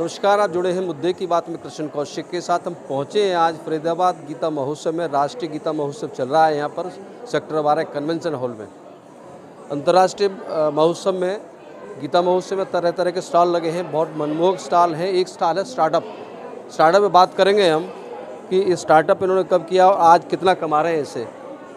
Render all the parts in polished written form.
नमस्कार, आप जुड़े हैं मुद्दे की बात में कृष्ण कौशिक के साथ। हम पहुंचे हैं आज फरीदाबाद गीता महोत्सव में। राष्ट्रीय गीता महोत्सव चल रहा है यहाँ पर सेक्टर 12 कन्वेंशन हॉल में। अंतर्राष्ट्रीय महोत्सव में, गीता महोत्सव में तरह तरह के स्टॉल लगे हैं, बहुत मनमोहक स्टॉल हैं। एक स्टॉल है स्टार्टअप में बात करेंगे हम कि ये स्टार्टअप इन्होंने कब किया और आज कितना कमा रहे हैं इससे।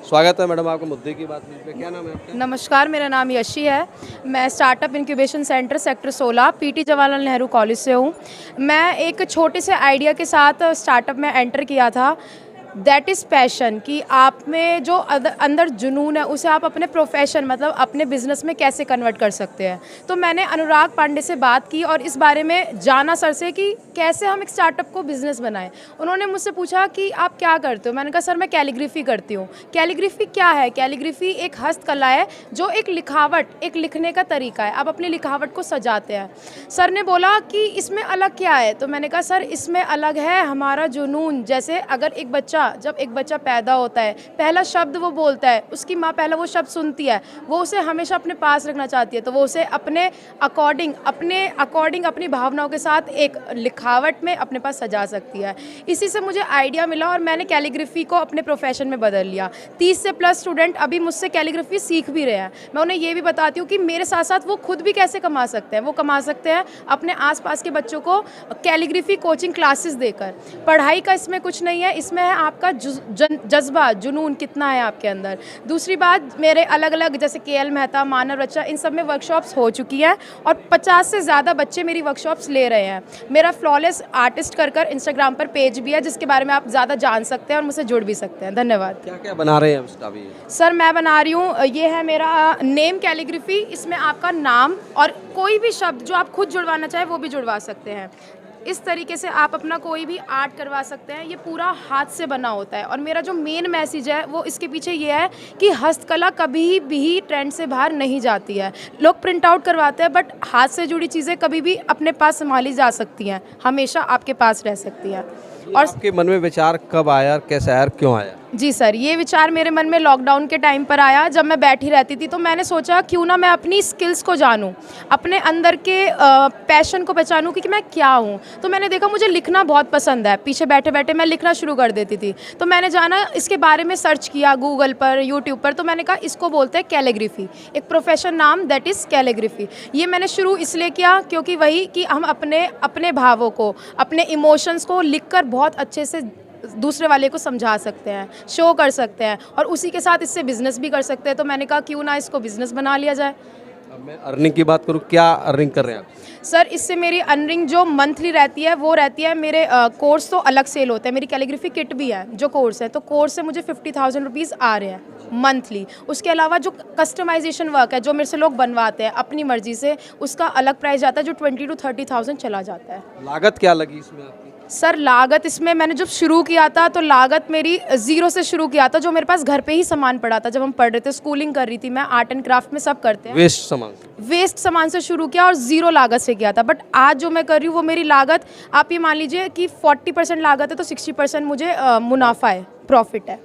स्वागत है मैडम आपको मुद्दे की बात में। क्या नाम है आपका? नमस्कार, मेरा नाम यशी है। मैं startup incubation centre sector 16 PT Jawaharlal Nehru college से हूँ। मैं एक छोटे से आइडिया के साथ स्टार्टअप में एंटर किया था। दैट इज़ पैशन, कि आप में जो अंदर जुनून है उसे आप अपने प्रोफेशन मतलब अपने बिजनेस में कैसे कन्वर्ट कर सकते हैं। तो मैंने अनुराग पांडे से बात की और इस बारे में जाना सर से कि कैसे हम एक स्टार्टअप को बिज़नेस बनाएं। उन्होंने मुझसे पूछा कि आप क्या करते हो। मैंने कहा सर मैं कैलीग्राफी करती हूँ। कैलीग्राफी क्या है? कैलीग्राफी एक हस्तकला है जो एक लिखावट, एक लिखने का तरीका है। आप अपनी लिखावट को सजाते हैं। सर ने बोला कि इसमें अलग क्या है? तो मैंने कहा सर इसमें अलग है हमारा जुनून। जैसे अगर जब एक बच्चा पैदा होता है, पहला शब्द वो बोलता है, उसकी माँ पहला वो शब्द सुनती है, वो उसे हमेशा अपने पास रखना चाहती है, तो वो उसे अपने अकॉर्डिंग अपनी भावनाओं के साथ एक लिखावट में अपने पास सजा सकती है। इसी से मुझे आइडिया मिला और मैंने कैलीग्राफी को अपने प्रोफेशन में बदल लिया। 30 से प्लस स्टूडेंट अभी मुझसे कैलीग्राफी सीख भी रहे हैं। मैं उन्हें ये भी बताती हूँ कि मेरे साथ साथ वो खुद भी कैसे कमा सकते हैं। वो कमा सकते हैं अपने आसपास के बच्चों को कैलीग्राफी कोचिंग क्लासेस देकर। पढ़ाई का इसमें कुछ नहीं है, इसमें है आपका जज्बा, जुनून कितना है आपके अंदर। दूसरी बात, मेरे अलग अलग जैसे KL मेहता, मानव रचा, इन सब में वर्कशॉप्स हो चुकी हैं और 50 से ज़्यादा बच्चे मेरी वर्कशॉप्स ले रहे हैं। मेरा फ्लॉलेस आर्टिस्ट कर इंस्टाग्राम पर पेज भी है जिसके बारे में आप ज़्यादा जान सकते हैं और मुझसे जुड़ भी सकते हैं। धन्यवाद। क्या क्या बना रहे हैं अभी? सर मैं बना रही हूँ, ये है मेरा नेम कैलीग्राफी। इसमें आपका नाम और कोई भी शब्द जो आप खुद जुड़वाना चाहे वो भी जुड़वा सकते हैं। इस तरीके से आप अपना कोई भी आर्ट करवा सकते हैं। ये पूरा हाथ से बना होता है और मेरा जो मेन मैसेज है वो इसके पीछे ये है कि हस्तकला कभी भी ट्रेंड से बाहर नहीं जाती है। लोग प्रिंट आउट करवाते हैं बट हाथ से जुड़ी चीज़ें कभी भी अपने पास संभाली जा सकती हैं, हमेशा आपके पास रह सकती हैं। और आपके मन में विचार कब आया, कैसे आया, क्यों आया? जी सर, ये विचार मेरे मन में लॉकडाउन के टाइम पर आया। जब मैं बैठी रहती थी तो मैंने सोचा क्यों ना मैं अपनी स्किल्स को जानूं, अपने अंदर के पैशन को पहचानूं कि मैं क्या हूं। तो मैंने देखा मुझे लिखना बहुत पसंद है। पीछे बैठे बैठे मैं लिखना शुरू कर देती थी। तो मैंने जाना इसके बारे में, सर्च किया गूगल पर, यूट्यूब पर। तो मैंने कहा इसको बोलते हैं कैलीग्राफी, एक प्रोफेशन नाम, दैट इज़ कैलीग्राफी। ये मैंने शुरू इसलिए किया क्योंकि वही कि हम अपने भावों को, अपने इमोशंस को लिखकर बहुत अच्छे से दूसरे वाले को समझा सकते हैं, शो कर सकते हैं और उसी के साथ इससे बिजनेस भी कर सकते हैं। तो मैंने कहा क्यों ना इसको बिजनेस बना लिया जाए। अब मैं अर्निंग की बात करूं, क्या अर्निंग कर रहे हैं आप? सर इससे मेरी अर्निंग जो मंथली रहती है वो रहती है, मेरे कोर्स तो अलग सेल होते हैं। मेरी कैलीग्राफी किट भी है जो कोर्स है, तो कोर्स से मुझे 50,000 रुपीज़ आ रहे हैं मंथली। उसके अलावा जो कस्टमाइजेशन वर्क है जो मेरे से लोग बनवाते हैं अपनी मर्जी से, उसका अलग प्राइस जाता है जो 20,000 to 30,000 चला जाता है। लागत क्या लगी इसमें आपकी? सर लागत इसमें मैंने जब शुरू किया था तो लागत मेरी ज़ीरो से शुरू किया था। जो मेरे पास घर पे ही सामान पड़ा था, जब हम पढ़ रहे थे, स्कूलिंग कर रही थी मैं, आर्ट एंड क्राफ्ट में सब करते हैं, वेस्ट सामान से शुरू किया और ज़ीरो लागत से किया था। बट आज जो मैं कर रही हूँ वो मेरी लागत, आप ये मान लीजिए कि 40% लागत है तो 60% मुझे मुनाफा है, प्रॉफिट है।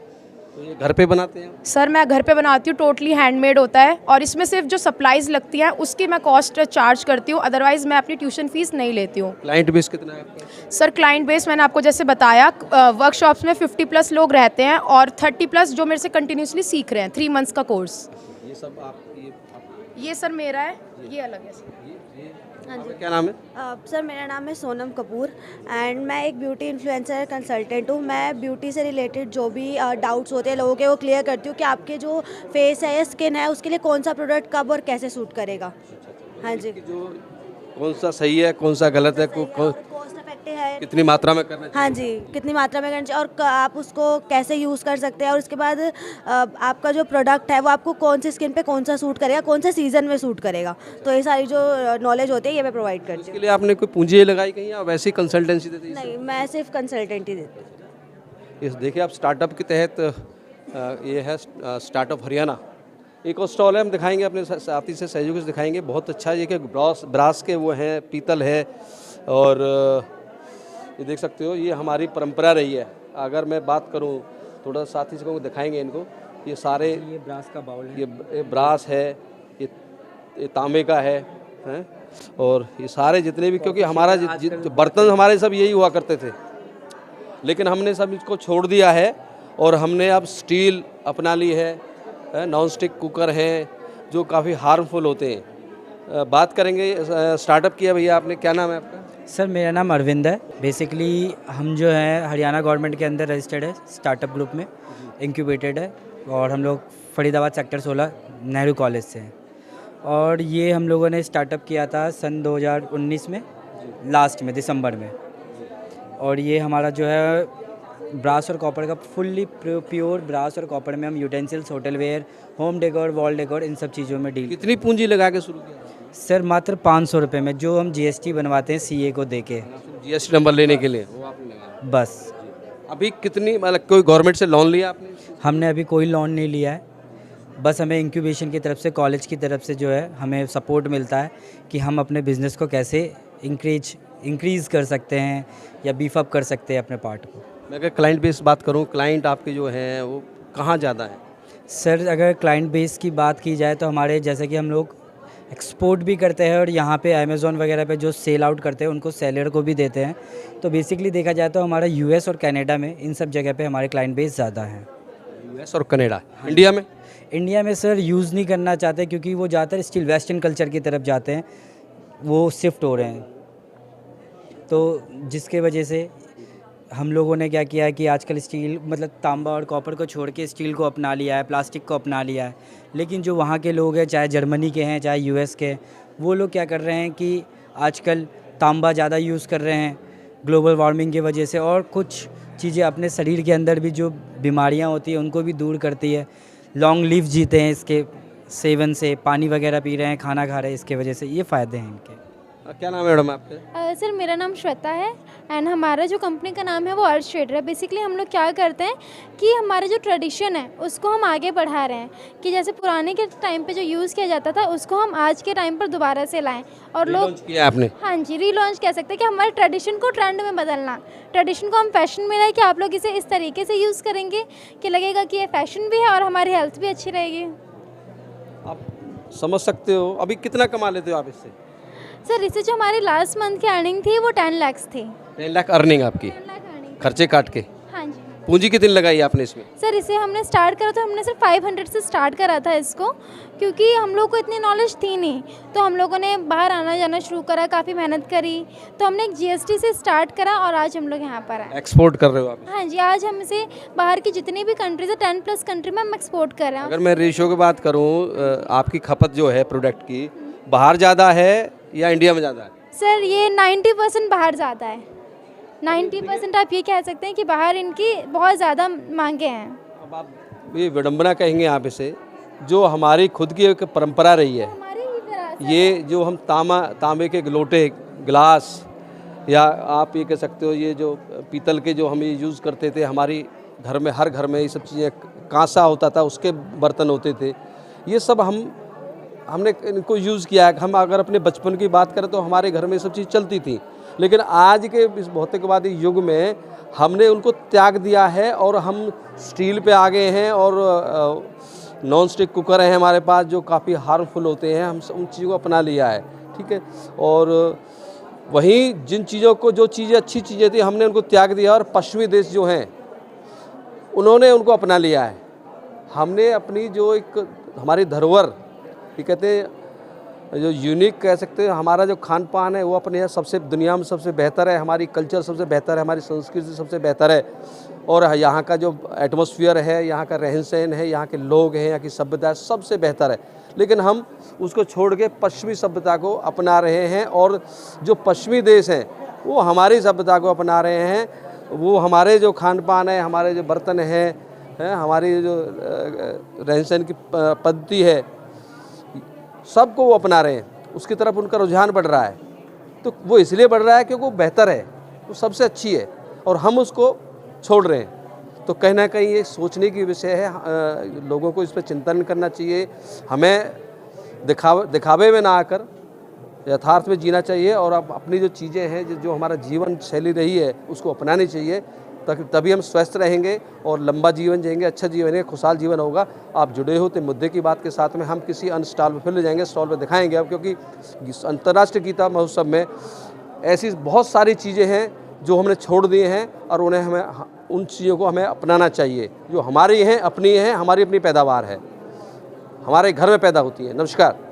तो ये घर पे बनाते हैं? सर मैं घर पे बनाती हूँ, टोटली हैंडमेड होता है और इसमें सिर्फ जो सप्लाईज लगती हैं उसकी मैं कॉस्ट चार्ज करती हूँ। अदरवाइज मैं अपनी ट्यूशन फीस नहीं लेती हूँ। क्लाइंट बेस कितना है आपका? सर क्लाइंट बेस मैंने आपको जैसे बताया, वर्कशॉप्स में 50+ लोग रहते हैं और 30+ जो मेरे से कंटिन्यूसली सीख रहे हैं। 3 मंथ्स का कोर्स। ये सब आप ये सर मेरा है, ये अलग है सर। हाँ जी। क्या नाम है? सर मेरा नाम है सोनम कपूर एंड मैं एक ब्यूटी इन्फ्लुएंसर कंसल्टेंट हूँ। मैं ब्यूटी से रिलेटेड जो भी डाउट्स होते हैं लोगों के, वो क्लियर करती हूँ कि आपके जो फेस है या स्किन है उसके लिए कौन सा प्रोडक्ट कब और कैसे सूट करेगा। हाँ जी। जो कौन सा सही है, कौन सा गलत है, कॉस्ट इफेक्टिव है, कितनी मात्रा में करना चाहिए? हाँ जी, कितनी मात्रा में करना चाहिए और आप उसको कैसे यूज़ कर सकते हैं। और उसके बाद आपका जो प्रोडक्ट है वो आपको कौन सी स्किन पे कौन सा सूट करेगा, कौन से सीज़न में सूट करेगा। तो ये सारी जो नॉलेज होती है ये मैं प्रोवाइड करती हूँ। इसके लिए आपने कोई पूंजी लगाई कहीं या वैसी कंसल्टेंसी देती है? नहीं, मैं सिर्फ कंसल्टेंट ही देती हूँ। इस देखिए आप स्टार्टअप के तहत ये है स्टार्टअप हरियाणा। एक और स्टॉल है, हम दिखाएंगे अपने साथी से सहयोगी से दिखाएंगे। बहुत अच्छा ये कि ब्रास के वो हैं, पीतल है और ये देख सकते हो, ये हमारी परंपरा रही है। अगर मैं बात करूं, थोड़ा साथी से को दिखाएंगे इनको, ये सारे, ये ब्रास का बाउल है, ये ब्रास है, ये तांबे का है। और ये सारे जितने भी, क्योंकि हमारा बर्तन हमारे सब यही हुआ करते थे, लेकिन हमने सब इसको छोड़ दिया है और हमने अब स्टील अपना ली है, नॉन स्टिक कुकर हैं जो काफ़ी हार्मफुल होते हैं। बात करेंगे, स्टार्टअप किया भैया आपने, क्या नाम है आपका? सर मेरा नाम अरविंद है। बेसिकली हम जो है हरियाणा गवर्नमेंट के अंदर रजिस्टर्ड है, स्टार्टअप ग्रुप में इंक्यूबेटेड है, और हम लोग फरीदाबाद सेक्टर 16 नेहरू कॉलेज से हैं। और ये हम लोगों ने स्टार्टअप किया था सन 2019 में, लास्ट में दिसंबर में। और ये हमारा जो है ब्रास और कॉपर का फुल्ली प्योर ब्रास और कॉपर में हम utensils, hotelware, home decor, wall decor, इन सब चीज़ों में डील। कितनी पूंजी लगा के शुरू किया? सर मात्र 500 रुपये में, जो हम GST बनवाते हैं CA को दे के, GST नंबर लेने के लिए वो आपने लगाया? बस। अभी कितनी, मतलब कोई गवर्नमेंट से लोन लिया आपने? हमने अभी कोई लोन नहीं लिया है, बस हमें इंक्यूबेशन की तरफ से, कॉलेज की तरफ से जो है हमें सपोर्ट मिलता है कि हम अपने बिज़नेस को कैसे इंक्रीज़ कर सकते हैं या बीफ अप कर सकते हैं अपने पार्ट को। मैं अगर क्लाइंट बेस बात करूं, क्लाइंट आपके जो हैं वो कहाँ ज़्यादा है? सर अगर क्लाइंट बेस की बात की जाए तो हमारे, जैसे कि हम लोग एक्सपोर्ट भी करते हैं और यहाँ पे अमेज़ॉन वगैरह पे जो सेल आउट करते हैं उनको सेलर को भी देते हैं। तो बेसिकली देखा जाए तो हमारा US और कनाडा में, इन सब जगह पे हमारे क्लाइंट बेस ज़्यादा हैं। US और कनाडा। इंडिया में? इंडिया में सर यूज़ नहीं करना चाहते, क्योंकि वो ज़्यादातर स्टिल वेस्टर्न कल्चर की तरफ जाते हैं, वो शिफ्ट हो रहे हैं। तो जिसके वजह से हम लोगों ने क्या किया है कि आजकल स्टील, मतलब तांबा और कॉपर को छोड़ के स्टील को अपना लिया है, प्लास्टिक को अपना लिया है। लेकिन जो वहाँ के लोग हैं, चाहे जर्मनी के हैं चाहे US के, वो लोग क्या कर रहे हैं कि आजकल तांबा ज़्यादा यूज़ कर रहे हैं ग्लोबल वार्मिंग की वजह से, और कुछ चीज़ें अपने शरीर के अंदर भी जो बीमारियाँ होती हैं उनको भी दूर करती है। लॉन्ग लिव जीते हैं इसके सेवन से, पानी वगैरह पी रहे हैं, खाना खा रहे हैं, इसके वजह से ये फ़ायदे हैं इनके। क्या नाम है मैडम आपके? सर मेरा नाम श्वेता है एंड हमारा जो कंपनी का नाम है वो अर्थ ट्रेडर है। बेसिकली हम लोग क्या करते हैं कि हमारा जो ट्रेडिशन है उसको हम आगे बढ़ा रहे हैं, कि जैसे पुराने के टाइम पे जो यूज़ किया जाता था उसको हम आज के टाइम पर दोबारा से लाएं और लोग किया आपने? हाँ जी, रीलॉन्च कह सकते हैं कि हमारे ट्रेडिशन को ट्रेंड में बदलना, ट्रेडिशन को हम फैशन में लाए कि आप लोग इसे इस तरीके से यूज़ करेंगे कि लगेगा कि ये फैशन भी है और हमारी हेल्थ भी अच्छी रहेगी। आप समझ सकते हो अभी कितना कमा लेते हो आप इससे? सर इससे जो हमारी लास्ट मंथ की अर्निंग थी वो 10 लाख थी। 10 लाख अर्निंग आपकी, 10 लाख अर्निंग, खर्चे काट के। हाँ जी। पूंजी कितनी लगाई आपने इसमें? सर इसे हमने स्टार्ट करा तो हमने सिर्फ 500 से स्टार्ट करा था इसको, क्योंकि हम लोग को इतनी नॉलेज थी नहीं। तो हम लोगों ने बाहर आना जाना शुरू करा, काफ़ी मेहनत करी, तो हमने एक GST से स्टार्ट करा और आज हम लोग यहाँ पर आए। एक्सपोर्ट कर रहे हो आप? हाँ जी, आज हम इसे बाहर की जितनी भी कंट्रीज है 10+ कंट्री में हम एक्सपोर्ट कर रहे हैं। अगर मैं रेशियो की बात करूँ, आपकी खपत जो है प्रोडक्ट की, बाहर ज़्यादा है या इंडिया में ज़्यादा है? सर ये 90% बाहर ज़्यादा है, 90% आप ये कह सकते हैं कि बाहर इनकी बहुत ज़्यादा मांगे हैं। अब आप ये विडम्बना कहेंगे आप इसे, जो हमारी खुद की एक परंपरा रही है, हमारी ही विरासत है। ये जो हम तांबे के लोटे, गिलास, या आप ये कह सकते हो ये जो पीतल के जो हम ये यूज़ करते थे, हमारी घर में, हर घर में ये सब चीज़ें, कांसा होता था उसके बर्तन होते थे, ये सब हमने इनको यूज़ किया है। हम अगर अपने बचपन की बात करें तो हमारे घर में ये सब चीज़ चलती थी, लेकिन आज के इस भौतिकवादी युग में हमने उनको त्याग दिया है और हम स्टील पे आ गए हैं, और नॉन स्टिक कुकर हैं हमारे पास जो काफ़ी हार्मफुल होते हैं, हम उन चीज़ों को अपना लिया है, ठीक है। और वहीं जिन चीज़ों को, जो चीज़ें अच्छी चीज़ें थी, हमने उनको त्याग दिया, और पश्चिमी देश जो हैं उन्होंने उनको अपना लिया है। हमने अपनी जो एक हमारी धरोहर, ये कहते हैं जो यूनिक कह सकते हैं, हमारा जो खान पान है वो अपने यहाँ सबसे, दुनिया में सबसे बेहतर है, हमारी कल्चर सबसे बेहतर है, हमारी संस्कृति सबसे बेहतर है, और यहाँ का जो एटमॉस्फेयर है, यहाँ का रहन सहन है, यहाँ के लोग हैं, यहाँ की सभ्यता सबसे बेहतर है। लेकिन हम उसको छोड़ के पश्चिमी सभ्यता को अपना रहे हैं, और जो पश्चिमी देश हैं वो हमारी सभ्यता को अपना रहे हैं। वो हमारे जो खान पान है, हमारे जो बर्तन हैं, हमारी जो रहन सहन की पद्धति है, सबको वो अपना रहे हैं, उसकी तरफ उनका रुझान बढ़ रहा है। तो वो इसलिए बढ़ रहा है क्योंकि वो बेहतर है, वो सबसे अच्छी है, और हम उसको छोड़ रहे हैं। तो कहीं ना कहीं ये सोचने की विषय है, लोगों को इस पर चिंतन करना चाहिए। हमें दिखावे में ना आकर यथार्थ में जीना चाहिए, और अब अपनी जो चीज़ें हैं, जो हमारा जीवन शैली रही है, उसको अपनानी चाहिए। तभी हम स्वस्थ रहेंगे और लंबा जीवन जिएंगे, अच्छा जीवन है, खुशहाल जीवन होगा। आप जुड़े हो तो मुद्दे की बात के साथ में हम किसी अन्य स्टॉल पर फिर ले जाएंगे, स्टॉल पर दिखाएंगे अब, क्योंकि अंतर्राष्ट्रीय गीता महोत्सव में ऐसी बहुत सारी चीज़ें हैं जो हमने छोड़ दिए हैं और हमें उन चीज़ों को हमें अपनाना चाहिए जो हमारी हैं, अपनी हैं, हमारी अपनी पैदावार है, हमारे घर में पैदा होती है। नमस्कार।